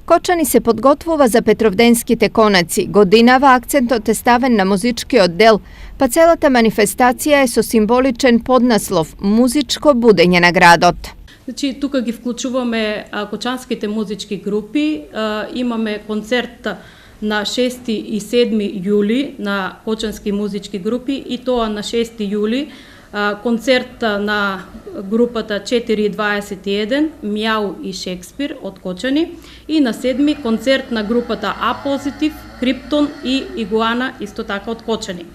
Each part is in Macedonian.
Кочани се подготвува за Петровденските конаци. Годинава акцентот е ставен на музички оддел, па целата манифестација е со символичен поднаслов «Музичко будење на градот». Значи, тука ги вклучуваме кочанските музички групи. Имаме концерт на 6 и 7 јули на кочански музички групи и тоа на 6 јули концерт на групата 421 Мјау и Шекспир од Кочани и на 7 концерт на групата А Позитив, Криптон и Игуана исто така од Кочани.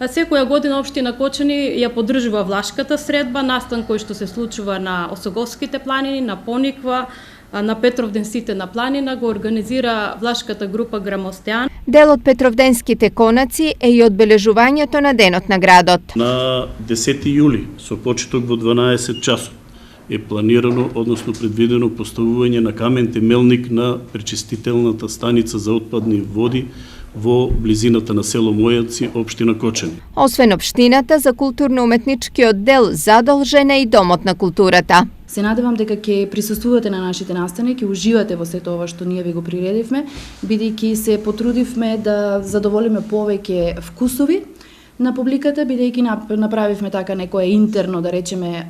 Секоја година општина Кочани ја поддржува влашката средба, настан кој што се случува на Осоговските планини, на Пониква, на Петровденците на планина го организира влашката група Грамостеан. Дел од Петровденските конаци е и одбележувањето на денот на градот. На 10 јули со почеток во 12 часот е планирано, односно предвидено поставување на камен темелник на пречистителната станица за отпадни води во близината на село Мојаци, општина Кочани. Освен општината, за културно-уметнички оддел задолжен е и Домот на културата. Се надевам дека ќе присуствувате на нашите настани, ќе уживате во сето ова што ние ви го приредивме, бидејќи се потрудивме да задоволиме повеќе вкусови на публиката, бидејќи направивме така некое интерно, да речеме,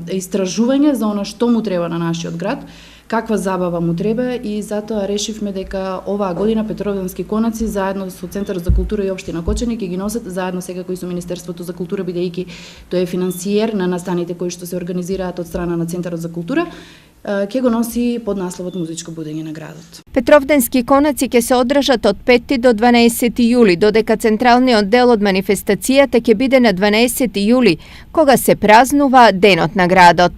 истражување за она што му треба на нашиот град, каква забава му треба и затоа решивме дека оваа година Петровденски конаци заедно со Центарот за култура и општина Кочани ќе ги носат заедно секако и со Министерството за култура, бидејќи тој е финансиер на настаните кои што се организираат од страна на Центарот за култура, ќе го носи под насловот Музичко будење на градот. Петровденски конаци ќе се одржат од 5 до 12 јули, додека централниот дел од манифестацијата ќе биде на 12 јули, кога се празнува Денот на градот.